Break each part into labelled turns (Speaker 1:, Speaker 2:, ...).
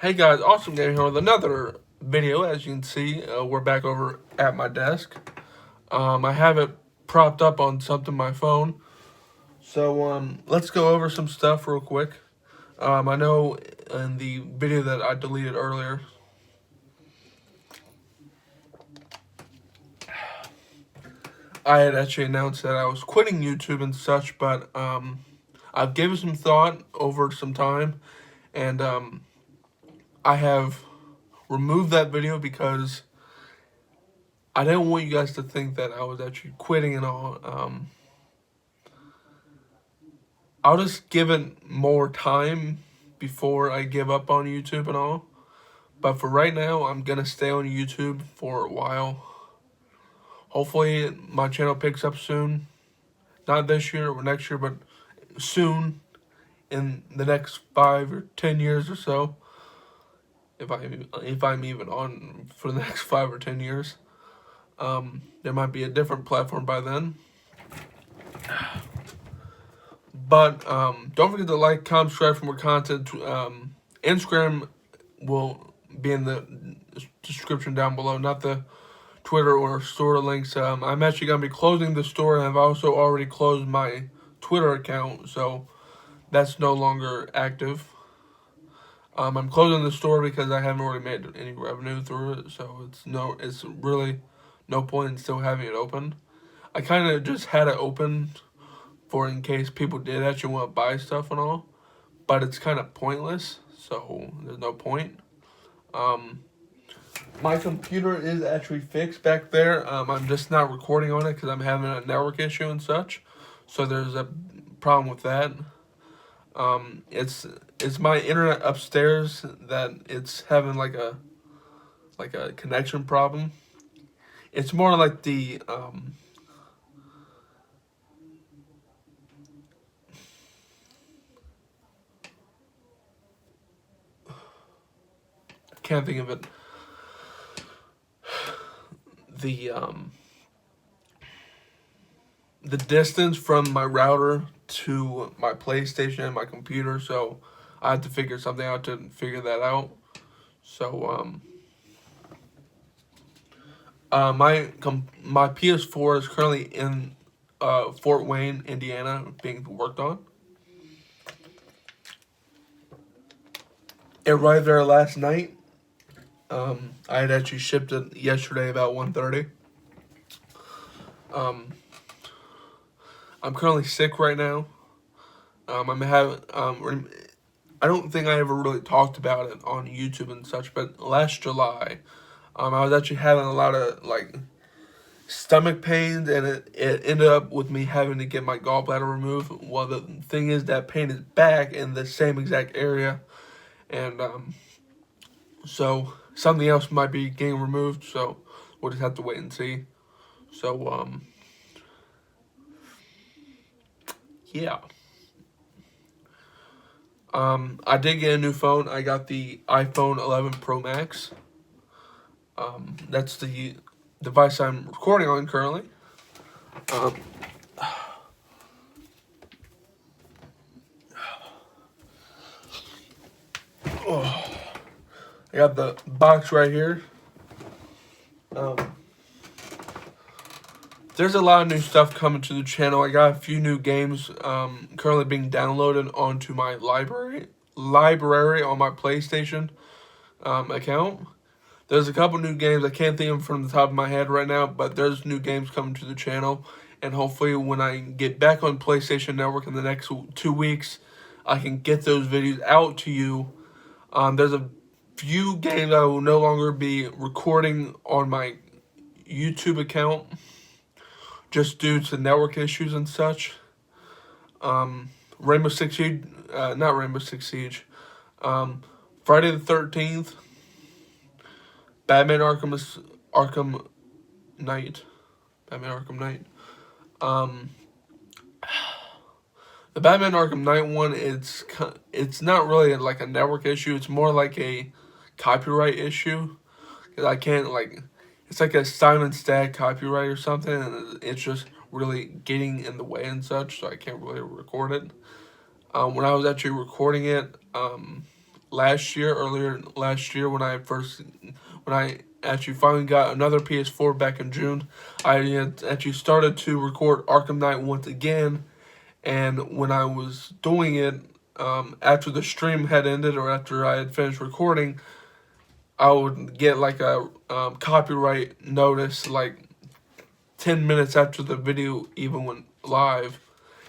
Speaker 1: Hey guys, Awesome Game here with another video. As you can see, we're back over at my desk. I have it propped up on something, my phone. So let's go over some stuff real quick. I know in the video that I deleted earlier, I had actually announced that I was quitting YouTube and such, but I've given some thought over some time, and I have removed that video because I didn't want you guys to think that I was actually quitting and all. I'll just give it more time before I give up on YouTube and all. But for right now, I'm gonna stay on YouTube for a while. Hopefully, my channel picks up soon. Not this year or next year, but soon, in the next 5 or 10 years or so. If I'm even on for the next 5 or 10 years, there might be a different platform by then. But don't forget to like, comment, subscribe for more content. Instagram will be in the description down below, not the Twitter or store links. I'm actually going to be closing the store, and I've also already closed my Twitter account, so that's no longer active. I'm closing the store because I haven't really made any revenue through it, so it's really no point in still having it open. I kind of just had it open for in case people did actually want to buy stuff and all, but it's kind of pointless, so there's no point. My computer is actually fixed back there. I'm just not recording on it because I'm having a network issue and such, so there's a problem with that. It's my internet upstairs that it's having like a connection problem. It's more like the I can't think of it. The the distance from my router to my PlayStation and my computer, so I had to figure something out to figure that out. So my PS4 is currently in Fort Wayne, Indiana, being worked on. It arrived there last night. I had actually shipped it yesterday about 1:30. I'm currently sick right now. I'm having I don't think I ever really talked about it on YouTube and such, but last July, I was actually having a lot of like stomach pains, and it ended up with me having to get my gallbladder removed. Well, the thing is that pain is back in the same exact area, and so something else might be getting removed. So we'll just have to wait and see. So yeah. I did get a new phone. I got the iPhone 11 Pro Max. That's the device I'm recording on currently. Um, oh, I got the box right here. Um, there's a lot of new stuff coming to the channel. I got a few new games currently being downloaded onto my library on my PlayStation account. There's a couple new games. I can't think of them from the top of my head right now, but there's new games coming to the channel. And hopefully when I get back on PlayStation Network in the next 2 weeks, I can get those videos out to you. There's a few games I will no longer be recording on my YouTube account just due to network issues and such. Rainbow Six Siege, not Rainbow Six Siege, Friday the 13th, Batman Arkham Knight. Batman Arkham Knight. The Batman Arkham Knight one, it's not really like a network issue. It's more like a copyright issue. 'Cause I can't like, it's like a Simon Stagg copyright or something, and it's just really getting in the way and such. So I can't really record it. When I was actually recording it, earlier last year, when I actually finally got another PS4 back in June. I had actually started to record Arkham Knight once again, and when I was doing it, after the stream had ended or after I had finished recording, I would get like a copyright notice like 10 minutes after the video even went live.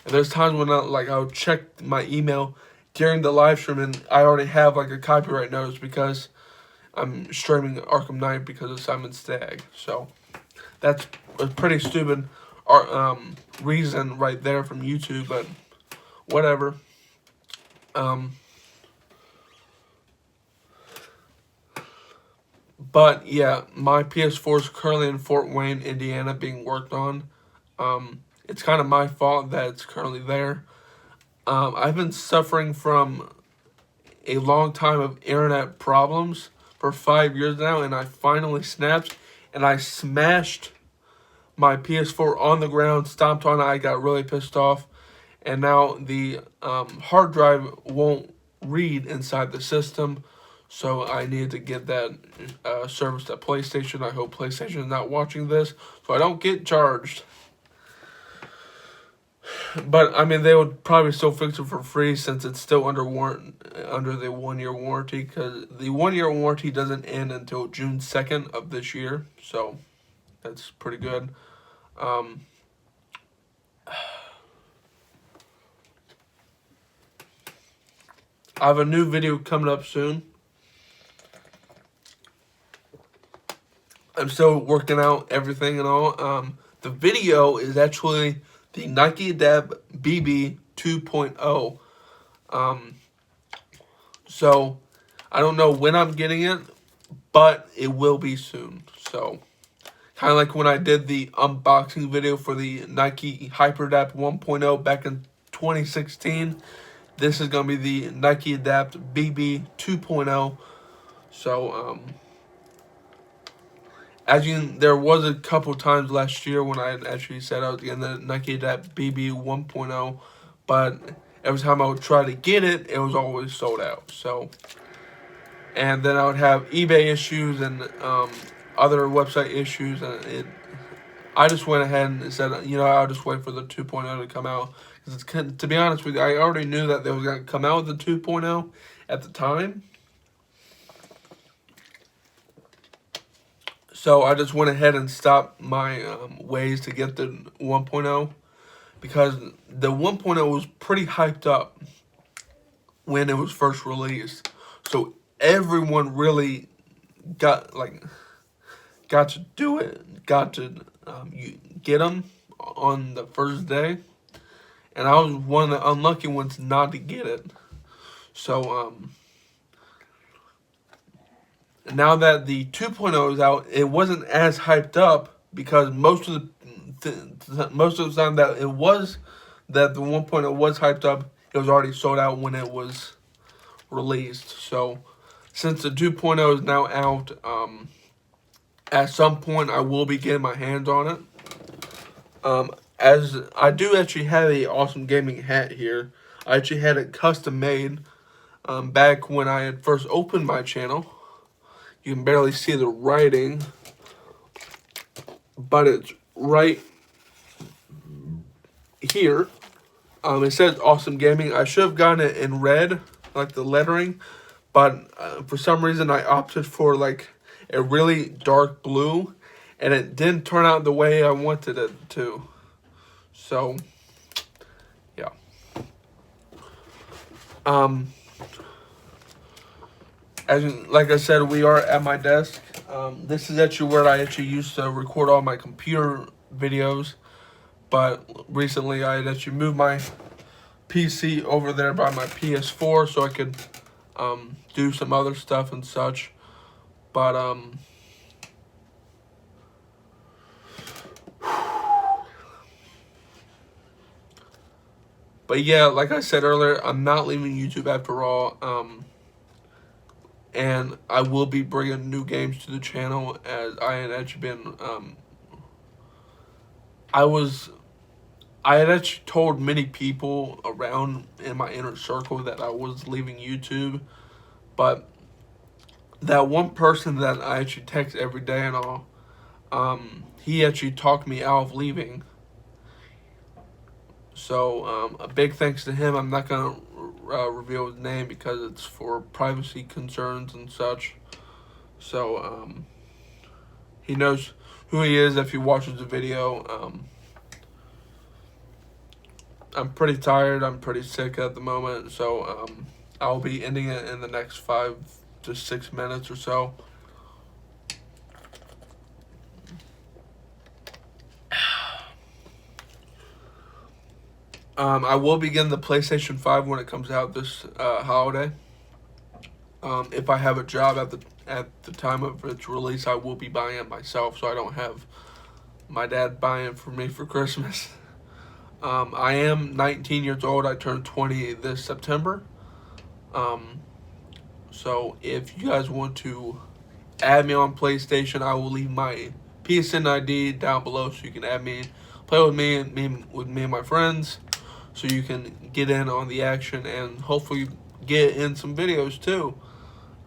Speaker 1: And there's times when I would check my email during the live stream and I already have like a copyright notice because I'm streaming Arkham Knight because of Simon Stagg. So that's a pretty stupid reason right there from YouTube, but whatever. But yeah, my PS4 is currently in Fort Wayne, Indiana, being worked on. It's kind of my fault that it's currently there. I've been suffering from a long time of internet problems for 5 years now, and I finally snapped, and I smashed my PS4 on the ground, stomped on it. I got really pissed off, and now the hard drive won't read inside the system, so I need to get that serviced at PlayStation. I hope PlayStation is not watching this, so I don't get charged. But I mean, they would probably still fix it for free since it's still under the 1-year warranty, because the 1-year warranty doesn't end until June 2nd of this year. So that's pretty good. I have a new video coming up soon. I'm still working out everything and all. The video is actually the Nike Adapt BB 2.0. So I don't know when I'm getting it, but it will be soon. So kind of like when I did the unboxing video for the Nike HyperAdapt 1.0 back in 2016. This is going to be the Nike Adapt BB 2.0. So, there was a couple times last year when I had actually said I was getting the Nike Adapt BB 1.0, but every time I would try to get it, it was always sold out. So, and then I would have eBay issues and other website issues, and I just went ahead and said, I'll just wait for the 2.0 to come out. Because to be honest with you, I already knew that they were going to come out with the 2.0 at the time. So I just went ahead and stopped my ways to get the 1.0, because the 1.0 was pretty hyped up when it was first released. So everyone really got to do it, got to get them on the first day. And I was one of the unlucky ones not to get it. So, now that the 2.0 is out, it wasn't as hyped up, because most of the time that the 1.0 was hyped up, it was already sold out when it was released. So since the 2.0 is now out, at some point I will be getting my hands on it. As I do actually have a awesome gaming hat here. I actually had it custom made back when I had first opened my channel. You can barely see the writing, but it's right here. It says Awesome Gaming. I should have gotten it in red, like the lettering, but for some reason I opted for like a really dark blue, and it didn't turn out the way I wanted it to. So, yeah. Like I said, we are at my desk. This is actually where I actually used to record all my computer videos, but recently I had actually moved my PC over there by my PS4 so I could do some other stuff and such. But yeah, like I said earlier, I'm not leaving YouTube after all. And I will be bringing new games to the channel, as I had actually been, I had actually told many people around in my inner circle that I was leaving YouTube, But that one person that I actually text every day and all, he actually talked me out of leaving. So a big thanks to him. I'm not gonna reveal his name because it's for privacy concerns and such. So he knows who he is if he watches the video. I'm pretty tired. I'm pretty sick at the moment. So I'll be ending it in the next 5 to 6 minutes or so. I will be getting the PlayStation 5 when it comes out this holiday. If I have a job at the time of its release, I will be buying it myself, so I don't have my dad buying it for me for Christmas. I am 19 years old. I turned 20 this September. So if you guys want to add me on PlayStation, I will leave my PSN ID down below so you can add me, play with me and my friends, so you can get in on the action and hopefully get in some videos too.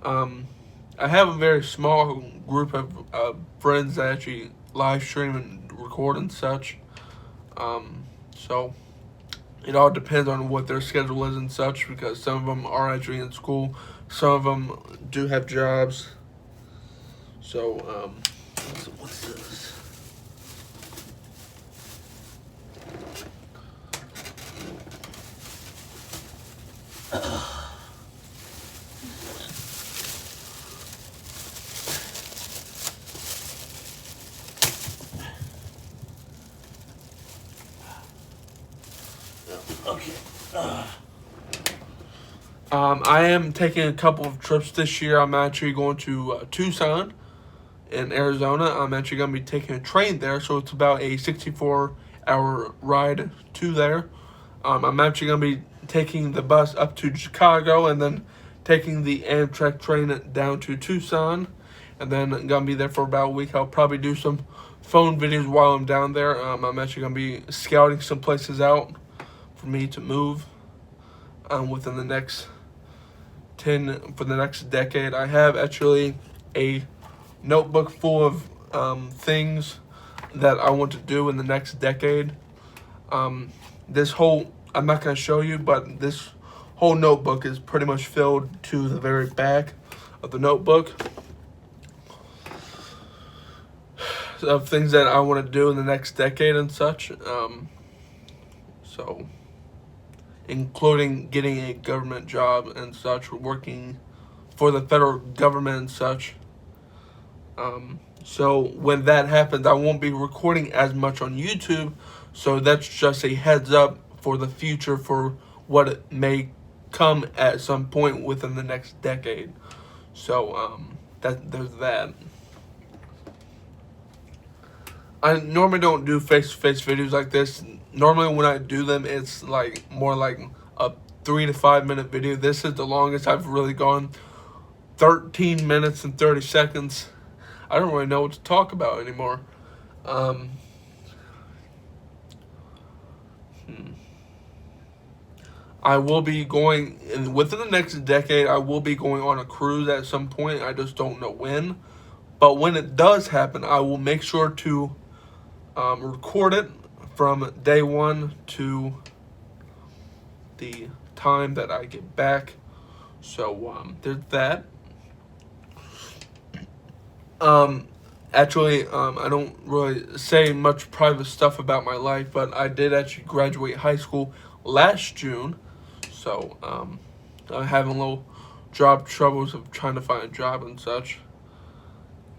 Speaker 1: I have a very small group of friends that actually live stream and record and such. So it all depends on what their schedule is and such, because some of them are actually in school, some of them do have jobs. So what's this? Okay. I am taking a couple of trips this year. I'm actually going to Tucson in Arizona. I'm actually going to be taking a train there, so it's about a 64-hour ride to there. I'm actually going to be taking the bus up to Chicago and then taking the Amtrak train down to Tucson, and then going to be there for about a week. I'll probably do some phone videos while I'm down there. I'm actually going to be scouting some places out for me to move within the next for the next decade. I have actually a notebook full of things that I want to do in the next decade. This whole, I'm not going to show you, but this whole notebook is pretty much filled to the very back of the notebook of things that I want to do in the next decade and such. So including getting a government job and such, working for the federal government and such. So when that happens, I won't be recording as much on YouTube, so that's just a heads up for the future for what it may come at some point within the next decade. So there's that. I normally don't do face-to-face videos like this. Normally when I do them, it's like more like a 3 to 5 minute video. This is the longest I've really gone, 13 minutes and 30 seconds. I don't really know what to talk about anymore. I will be going, within the next decade, I will be going on a cruise at some point. I just don't know when. But when it does happen, I will make sure to record it from day one to the time that I get back. So there's that. Actually, I don't really say much private stuff about my life, but I did actually graduate high school last June. So I'm having a little job troubles of trying to find a job and such,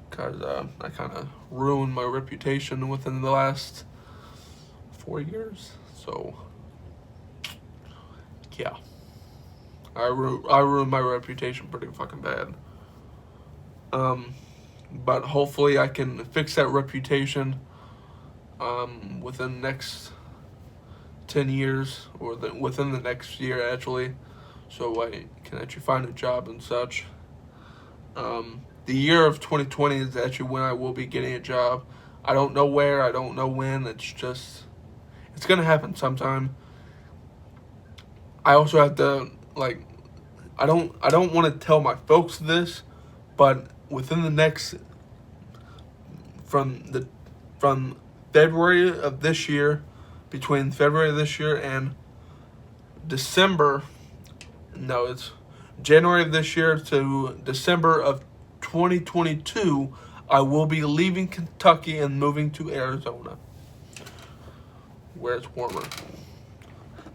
Speaker 1: because I kind of ruined my reputation within the last 4 years. So yeah, I ruined my reputation pretty fucking bad. But hopefully I can fix that reputation within the next 10 years, or within the next year actually, so I can actually find a job and such. The year of 2020 is actually when I will be getting a job. I don't know where, I don't know when, it's gonna happen sometime. I also have to I don't want to tell my folks this, but within the next from February of this year, between February of this year and December, no, it's January of this year to December of 2022, I will be leaving Kentucky and moving to Arizona, where it's warmer.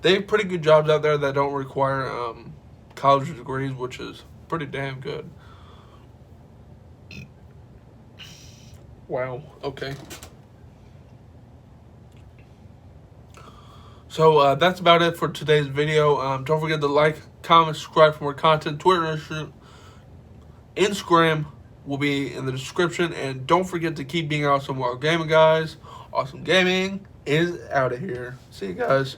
Speaker 1: They have pretty good jobs out there that don't require college degrees, which is pretty damn good. Wow, okay. So that's about it for today's video. Don't forget to like, comment, subscribe for more content. Twitter, Instagram will be in the description. And don't forget to keep being awesome while gaming, guys. Awesome Gaming is out of here. See you guys.